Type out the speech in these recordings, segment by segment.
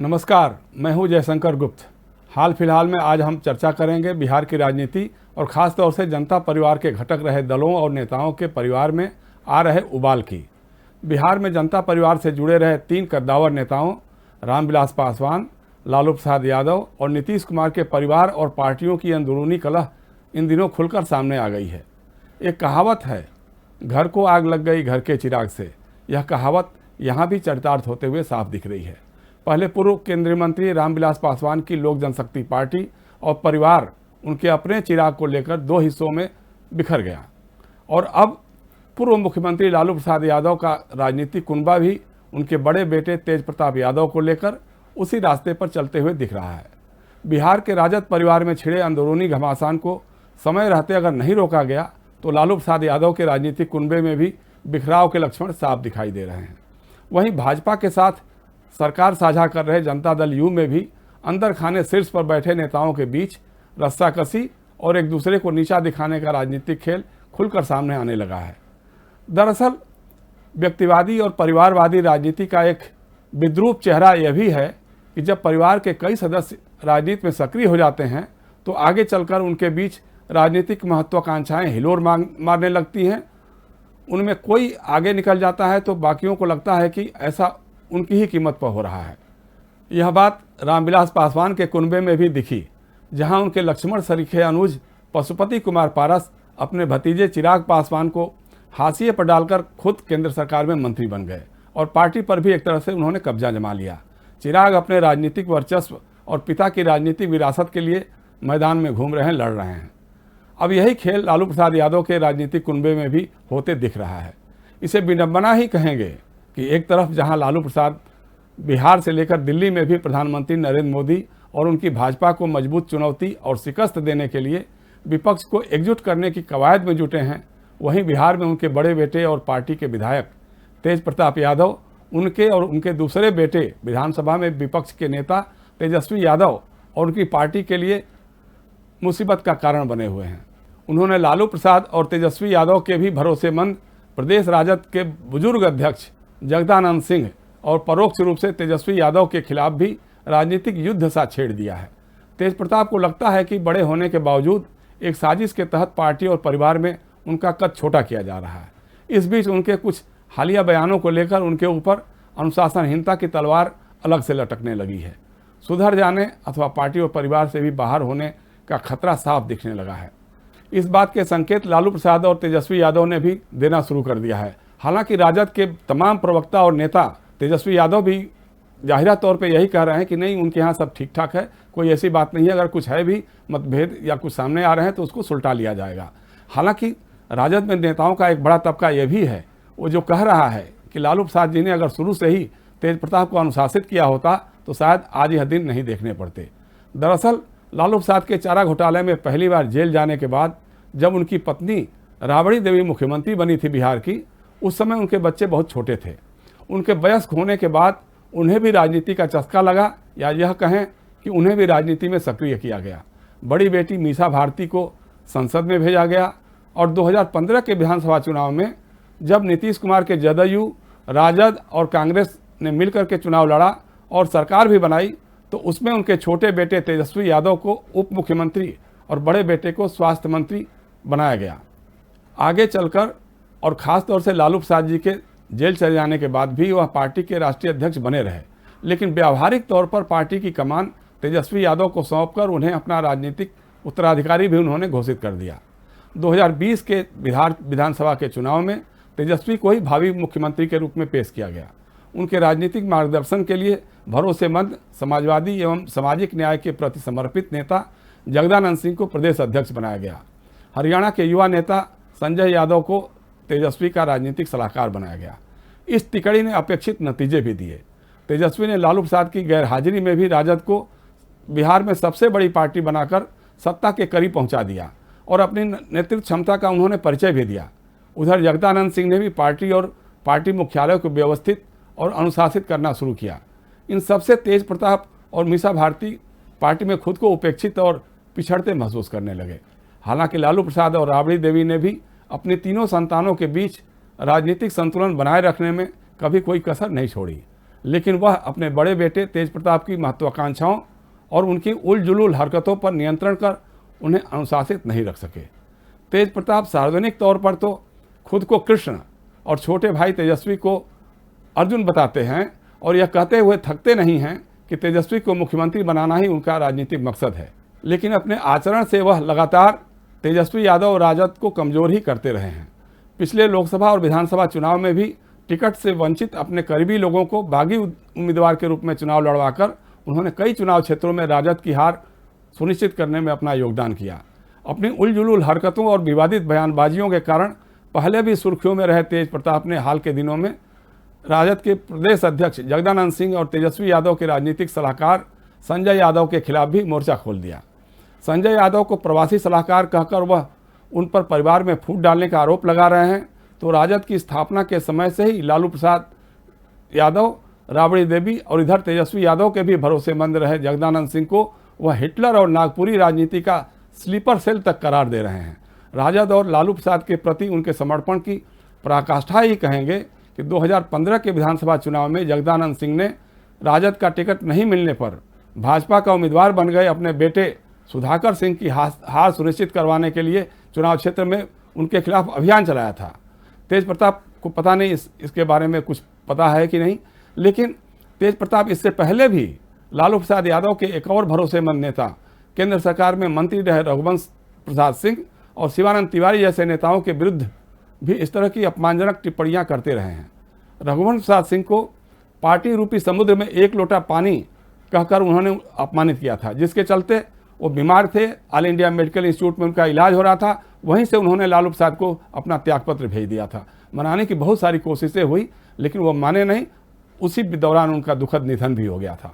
नमस्कार, मैं हूं जयशंकर गुप्त। हाल फिलहाल में आज हम चर्चा करेंगे बिहार की राजनीति और ख़ास तौर से जनता परिवार के घटक रहे दलों और नेताओं के परिवार में आ रहे उबाल की। बिहार में जनता परिवार से जुड़े रहे 3 कद्दावर नेताओं रामविलास पासवान, लालू प्रसाद यादव और नीतीश कुमार के परिवार और पार्टियों की अंदरूनी कलह इन दिनों खुलकर सामने आ गई है। एक कहावत है, घर को आग लग गई घर के चिराग से। यह कहावत यहाँ भी चरितार्थ होते हुए साफ दिख रही है। पहले पूर्व केंद्रीय मंत्री रामविलास पासवान की लोक जनशक्ति पार्टी और परिवार उनके अपने चिराग को लेकर 2 हिस्सों में बिखर गया और अब पूर्व मुख्यमंत्री लालू प्रसाद यादव का राजनीतिक कुनबा भी उनके बड़े बेटे तेज प्रताप यादव को लेकर उसी रास्ते पर चलते हुए दिख रहा है। बिहार के राजद परिवार में छिड़े अंदरूनी घमासान को समय रहते अगर नहीं रोका गया तो लालू प्रसाद यादव के राजनीतिक कुनबे में भी बिखराव के लक्षण साफ दिखाई दे रहे हैं। वहीं भाजपा के साथ सरकार साझा कर रहे जनता दल यू में भी अंदर खाने शीर्ष पर बैठे नेताओं के बीच रस्साकसी और एक दूसरे को नीचा दिखाने का राजनीतिक खेल खुलकर सामने आने लगा है। दरअसल व्यक्तिवादी और परिवारवादी राजनीति का एक विद्रूप चेहरा यह भी है कि जब परिवार के कई सदस्य राजनीति में सक्रिय हो जाते हैं तो आगे चलकर उनके बीच राजनीतिक महत्वाकांक्षाएं हिलोर मारने लगती हैं। उनमें कोई आगे निकल जाता है तो बाकियों को लगता है कि ऐसा उनकी ही कीमत पर हो रहा है। यह बात रामविलास पासवान के कुनबे में भी दिखी, जहां उनके लक्ष्मण सरीखे अनुज पशुपति कुमार पारस अपने भतीजे चिराग पासवान को हाशिए पर डालकर खुद केंद्र सरकार में मंत्री बन गए और पार्टी पर भी एक तरह से उन्होंने कब्जा जमा लिया। चिराग अपने राजनीतिक वर्चस्व और पिता की राजनीतिक विरासत के लिए मैदान में घूम रहे हैं, लड़ रहे हैं। अब यही खेल लालू प्रसाद यादव के राजनीतिक कुनबे में भी होते दिख रहा है। इसे विडंबना ही कहेंगे कि एक तरफ जहां लालू प्रसाद बिहार से लेकर दिल्ली में भी प्रधानमंत्री नरेंद्र मोदी और उनकी भाजपा को मजबूत चुनौती और शिकस्त देने के लिए विपक्ष को एकजुट करने की कवायद में जुटे हैं, वहीं बिहार में उनके बड़े बेटे और पार्टी के विधायक तेज प्रताप यादव, उनके और उनके दूसरे बेटे विधानसभा में विपक्ष के नेता तेजस्वी यादव और उनकी पार्टी के लिए मुसीबत का कारण बने हुए हैं। उन्होंने लालू प्रसाद और तेजस्वी यादव के भी भरोसेमंद प्रदेश राजद के बुजुर्ग अध्यक्ष जगदानंद सिंह और परोक्ष रूप से तेजस्वी यादव के खिलाफ भी राजनीतिक युद्ध सा छेड़ दिया है। तेज प्रताप को लगता है कि बड़े होने के बावजूद एक साजिश के तहत पार्टी और परिवार में उनका कद छोटा किया जा रहा है। इस बीच उनके कुछ हालिया बयानों को लेकर उनके ऊपर अनुशासनहीनता की तलवार अलग से लटकने लगी है। सुधर जाने अथवा पार्टी और परिवार से भी बाहर होने का खतरा साफ दिखने लगा है। इस बात के संकेत लालू प्रसाद और तेजस्वी यादव ने भी देना शुरू कर दिया है। हालांकि राजद के तमाम प्रवक्ता और नेता तेजस्वी यादव भी जाहिरा तौर पे यही कह रहे हैं कि नहीं, उनके यहाँ सब ठीक ठाक है, कोई ऐसी बात नहीं है। अगर कुछ है भी मतभेद या कुछ सामने आ रहे हैं तो उसको सुलटा लिया जाएगा। हालांकि राजद में नेताओं का एक बड़ा तबका यह भी है, वो जो कह रहा है कि लालू प्रसाद जी ने अगर शुरू से ही तेज प्रताप को अनुशासित किया होता तो शायद आज यह दिन नहीं देखने पड़ते। दरअसल लालू प्रसाद के चारा घोटाले में पहली बार जेल जाने के बाद जब उनकी पत्नी राबड़ी देवी मुख्यमंत्री बनी थी बिहार की, उस समय उनके बच्चे बहुत छोटे थे। उनके वयस्क होने के बाद उन्हें भी राजनीति का चस्का लगा, या यह कहें कि उन्हें भी राजनीति में सक्रिय किया गया। बड़ी बेटी मीसा भारती को संसद में भेजा गया और 2015 के विधानसभा चुनाव में जब नीतीश कुमार के जदयू, राजद और कांग्रेस ने मिलकर के चुनाव लड़ा और सरकार भी बनाई तो उसमें उनके छोटे बेटे तेजस्वी यादव को उप मुख्यमंत्री और बड़े बेटे को स्वास्थ्य मंत्री बनाया गया। आगे चलकर और ख़ास तौर से लालू प्रसाद जी के जेल चले जाने के बाद भी वह पार्टी के राष्ट्रीय अध्यक्ष बने रहे, लेकिन व्यावहारिक तौर पर पार्टी की कमान तेजस्वी यादव को सौंपकर उन्हें अपना राजनीतिक उत्तराधिकारी भी उन्होंने घोषित कर दिया। 2020 के बिहार विधानसभा के चुनाव में तेजस्वी को ही भावी मुख्यमंत्री के रूप में पेश किया गया। उनके राजनीतिक मार्गदर्शन के लिए भरोसेमंद समाजवादी एवं सामाजिक न्याय के प्रति समर्पित नेता जगदानंद सिंह को प्रदेश अध्यक्ष बनाया गया। हरियाणा के युवा नेता संजय यादव को तेजस्वी का राजनीतिक सलाहकार बनाया गया। इस टिकड़ी ने अपेक्षित नतीजे भी दिए। तेजस्वी ने लालू प्रसाद की गैरहाजिरी में भी राजद को बिहार में सबसे बड़ी पार्टी बनाकर सत्ता के करीब पहुंचा दिया और अपनी नेतृत्व क्षमता का उन्होंने परिचय भी दिया। उधर जगदानंद सिंह ने भी पार्टी और पार्टी मुख्यालय को व्यवस्थित और अनुशासित करना शुरू किया। इन सबसे तेज प्रताप और मीसा भारती पार्टी में खुद को उपेक्षित और पिछड़ते महसूस करने लगे। हालांकि लालू प्रसाद और राबड़ी देवी ने भी अपनी तीनों संतानों के बीच राजनीतिक संतुलन बनाए रखने में कभी कोई कसर नहीं छोड़ी। लेकिन वह अपने बड़े बेटे तेज प्रताप की महत्वाकांक्षाओं और उनकी उलझुल हरकतों पर नियंत्रण कर उन्हें अनुशासित नहीं रख सके। तेज प्रताप सार्वजनिक तौर पर तो खुद को कृष्ण और छोटे भाई तेजस्वी को अर्जुन बताते हैं और यह कहते हुए थकते नहीं हैं कि तेजस्वी को मुख्यमंत्री बनाना ही उनका राजनीतिक मकसद है, लेकिन अपने आचरण से वह लगातार तेजस्वी यादव और राजद को कमजोर ही करते रहे हैं। पिछले लोकसभा और विधानसभा चुनाव में भी टिकट से वंचित अपने करीबी लोगों को बागी उम्मीदवार के रूप में चुनाव लड़वाकर उन्होंने कई चुनाव क्षेत्रों में राजद की हार सुनिश्चित करने में अपना योगदान किया। अपनी उलझुल हरकतों और विवादित बयानबाजियों के कारण पहले भी सुर्खियों में रहे तेज प्रताप ने हाल के दिनों में राजद के प्रदेश अध्यक्ष जगदानंद सिंह और तेजस्वी यादव के राजनीतिक सलाहकार संजय यादव के खिलाफ भी मोर्चा खोल दिया। संजय यादव को प्रवासी सलाहकार कहकर वह उन पर परिवार में फूट डालने का आरोप लगा रहे हैं, तो राजद की स्थापना के समय से ही लालू प्रसाद यादव, राबड़ी देवी और इधर तेजस्वी यादव के भी भरोसेमंद रहे जगदानंद सिंह को वह हिटलर और नागपुरी राजनीति का स्लीपर सेल तक करार दे रहे हैं। राजद और लालू प्रसाद के प्रति उनके समर्पण की पराकाष्ठा ही कहेंगे कि 2015 के विधानसभा चुनाव में जगदानंद सिंह ने राजद का टिकट नहीं मिलने पर भाजपा का उम्मीदवार बन गए अपने बेटे सुधाकर सिंह की हार सुनिश्चित करवाने के लिए चुनाव क्षेत्र में उनके खिलाफ अभियान चलाया था। तेज प्रताप को पता नहीं इसके बारे में कुछ पता है कि नहीं, लेकिन तेज प्रताप इससे पहले भी लालू प्रसाद यादव के एक और भरोसेमंद नेता, केंद्र सरकार में मंत्री रहे रघुवंश प्रसाद सिंह और शिवानंद तिवारी जैसे नेताओं के विरुद्ध भी इस तरह की अपमानजनक टिप्पणियां करते रहे हैं। रघुवंश प्रसाद सिंह को पार्टी रूपी समुद्र में एक लोटा पानी कहकर उन्होंने अपमानित किया था, जिसके चलते वो बीमार थे। ऑल इंडिया मेडिकल इंस्टीट्यूट में उनका इलाज हो रहा था, वहीं से उन्होंने लालू प्रसाद को अपना त्यागपत्र भेज दिया था। मनाने की बहुत सारी कोशिशें हुई, लेकिन वो माने नहीं। उसी दौरान उनका दुखद निधन भी हो गया था।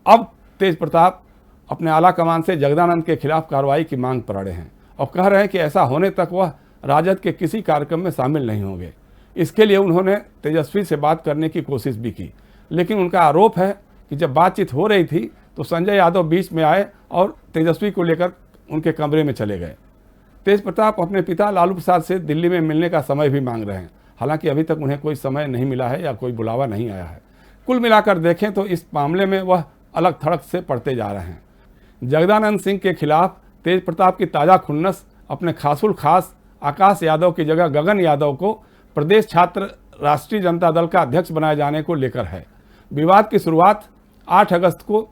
अब तेज प्रताप अपने आला कमान से जगदानंद के खिलाफ कार्रवाई की मांग पर अड़े हैं और कह रहे हैं कि ऐसा होने तक वह राजद के किसी कार्यक्रम में शामिल नहीं होंगे। इसके लिए उन्होंने तेजस्वी से बात करने की कोशिश भी की, लेकिन उनका आरोप है कि जब बातचीत हो रही थी तो संजय यादव बीच में आए और तेजस्वी को लेकर उनके कमरे में चले गए। तेज प्रताप अपने पिता लालू प्रसाद से दिल्ली में मिलने का समय भी मांग रहे हैं, हालांकि अभी तक उन्हें कोई समय नहीं मिला है या कोई बुलावा नहीं आया है। कुल मिलाकर देखें तो इस मामले में वह अलग थड़क से पड़ते जा रहे हैं। जगदानंद सिंह के खिलाफ तेज प्रताप की ताज़ा खुन्नस अपने खासुल खास आकाश यादव की जगह गगन यादव को प्रदेश छात्र राष्ट्रीय जनता दल का अध्यक्ष बनाए जाने को लेकर है। विवाद की शुरुआत 8 अगस्त को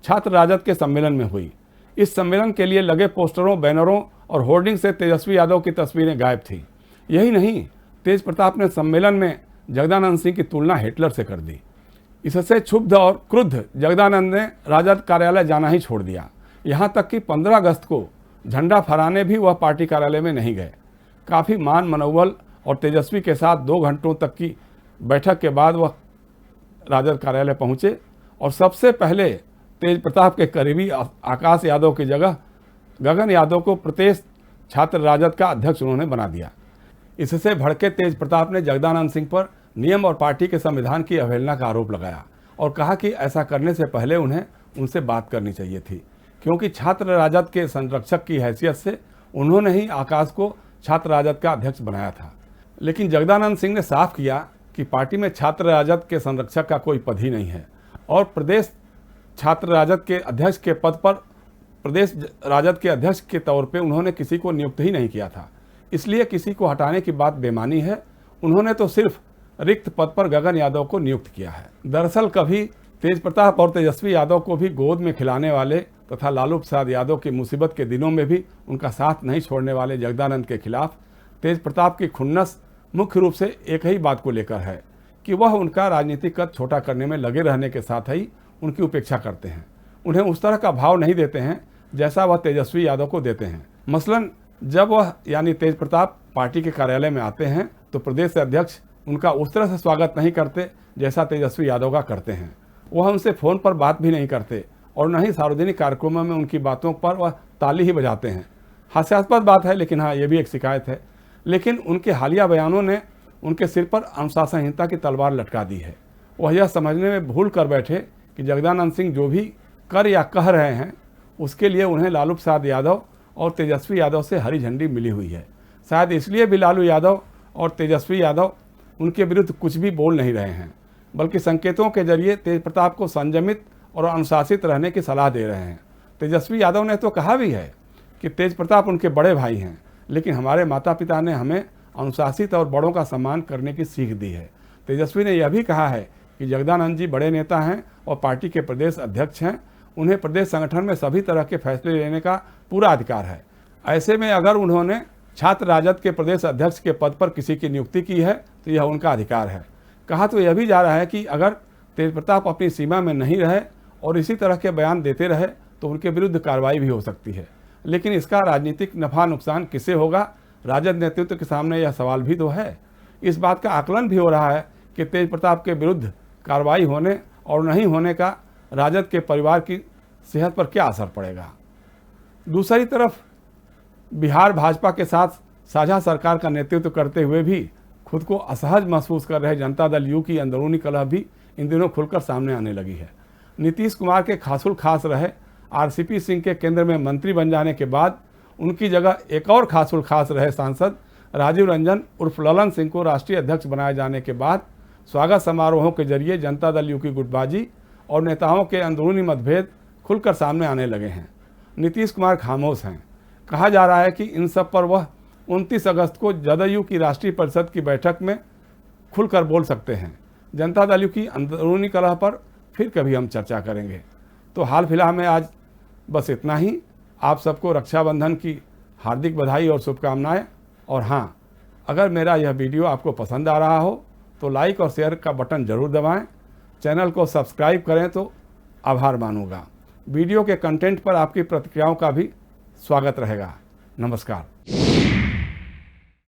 छात्र राजद के सम्मेलन में हुई। इस सम्मेलन के लिए लगे पोस्टरों, बैनरों और होर्डिंग से तेजस्वी यादव की तस्वीरें गायब थी। यही नहीं, तेज प्रताप ने सम्मेलन में जगदानंद सिंह की तुलना हिटलर से कर दी। इससे क्षुब्ध और क्रुद्ध जगदानंद ने राजद कार्यालय जाना ही छोड़ दिया। यहाँ तक कि 15 अगस्त को झंडा फहराने भी वह पार्टी कार्यालय में नहीं गए। काफ़ी मान मनोबल और तेजस्वी के साथ 2 घंटों तक की बैठक के बाद वह राजद कार्यालय पहुँचे और सबसे पहले तेज प्रताप के करीबी आकाश यादव की जगह गगन यादव को प्रदेश छात्र राजद का अध्यक्ष उन्होंने बना दिया। इससे भड़के तेज प्रताप ने जगदानंद सिंह पर नियम और पार्टी के संविधान की अवहेलना का आरोप लगाया और कहा कि ऐसा करने से पहले उन्हें उनसे बात करनी चाहिए थी, क्योंकि छात्र राजद के संरक्षक की हैसियत से उन्होंने ही आकाश को छात्र राजद का अध्यक्ष बनाया था। लेकिन जगदानंद सिंह ने साफ किया कि पार्टी में छात्र राजद के संरक्षक का कोई पद ही नहीं है और प्रदेश छात्र राजद के अध्यक्ष के पद पर प्रदेश राजद के अध्यक्ष के तौर पे उन्होंने किसी को नियुक्त ही नहीं किया था, इसलिए किसी को हटाने की बात बेमानी है। उन्होंने तो सिर्फ रिक्त पद पर गगन यादव को नियुक्त किया है। दरअसल कभी तेज प्रताप और तेजस्वी यादव को भी गोद में खिलाने वाले तथा लालू प्रसाद यादव की मुसीबत के दिनों में भी उनका साथ नहीं छोड़ने वाले जगदानंद के खिलाफ तेज प्रताप की खुन्नस मुख्य रूप से एक ही बात को लेकर है कि वह उनका राजनीतिक कद छोटा करने में लगे रहने के साथ ही उनकी उपेक्षा करते हैं। उन्हें उस तरह का भाव नहीं देते हैं जैसा वह तेजस्वी यादव को देते हैं। मसलन जब वह यानी तेज प्रताप पार्टी के कार्यालय में आते हैं तो प्रदेश अध्यक्ष उनका उस तरह से स्वागत नहीं करते जैसा तेजस्वी यादव का करते हैं। वह उनसे फ़ोन पर बात भी नहीं करते और न ही सार्वजनिक कार्यक्रमों में उनकी बातों पर वह ताली ही बजाते हैं। हास्यास्पद बात है, लेकिन हाँ, ये भी एक शिकायत है। लेकिन उनके हालिया बयानों ने उनके सिर पर अनुशासनहीनता की तलवार लटका दी है। वह यह समझने में भूल कर बैठे कि जगदानंद सिंह जो भी कर या कह रहे हैं उसके लिए उन्हें लालू प्रसाद यादव और तेजस्वी यादव से हरी झंडी मिली हुई है। शायद इसलिए भी लालू यादव और तेजस्वी यादव उनके विरुद्ध कुछ भी बोल नहीं रहे हैं। बल्कि संकेतों के जरिए तेज प्रताप को संयमित और अनुशासित रहने की सलाह दे रहे हैं। तेजस्वी यादव ने तो कहा भी है कि तेज प्रताप उनके बड़े भाई हैं, लेकिन हमारे माता पिता ने हमें अनुशासित और बड़ों का सम्मान करने की सीख दी है। तेजस्वी ने यह भी कहा है कि जगदानंद जी बड़े नेता हैं और पार्टी के प्रदेश अध्यक्ष हैं। उन्हें प्रदेश संगठन में सभी तरह के फैसले लेने का पूरा अधिकार है। ऐसे में अगर उन्होंने छात्र राजद के प्रदेश अध्यक्ष के पद पर किसी की नियुक्ति की है तो यह उनका अधिकार है। कहा तो यह भी जा रहा है कि अगर तेज प्रताप अपनी सीमा में नहीं रहे और इसी तरह के बयान देते रहे तो उनके विरुद्ध कार्रवाई भी हो सकती है। लेकिन इसका राजनीतिक नफा नुकसान किसे होगा, राजद नेतृत्व के सामने यह सवाल भी तो है। इस बात का आकलन भी हो रहा है कि तेज प्रताप के विरुद्ध कार्रवाई होने और नहीं होने का राजद के परिवार की सेहत पर क्या असर पड़ेगा। दूसरी तरफ बिहार भाजपा के साथ साझा सरकार का नेतृत्व करते हुए भी खुद को असहज महसूस कर रहे जनता दल यू की अंदरूनी कलह भी इन दिनों खुलकर सामने आने लगी है। नीतीश कुमार के खासुल खास रहे आरसीपी सिंह के केंद्र में मंत्री बन जाने के बाद उनकी जगह एक और खासुल खास रहे सांसद राजीव रंजन उर्फ ललन सिंह को राष्ट्रीय अध्यक्ष बनाए जाने के बाद स्वागत समारोहों के जरिए जनता दल यू की गुटबाजी और नेताओं के अंदरूनी मतभेद खुलकर सामने आने लगे हैं। नीतीश कुमार खामोश हैं। कहा जा रहा है कि इन सब पर वह 29 अगस्त को जदयू की राष्ट्रीय परिषद की बैठक में खुलकर बोल सकते हैं। जनता दल यू की अंदरूनी कलह पर फिर कभी हम चर्चा करेंगे। तो हाल फिलहाल में आज बस इतना ही। आप सबको रक्षाबंधन की हार्दिक बधाई और शुभकामनाएं। और हाँ, अगर मेरा यह वीडियो आपको पसंद आ रहा हो तो लाइक और शेयर का बटन ज़रूर दबाएं। चैनल को सब्सक्राइब करें तो आभार मानूंगा। वीडियो के कंटेंट पर आपकी प्रतिक्रियाओं का भी स्वागत रहेगा। नमस्कार।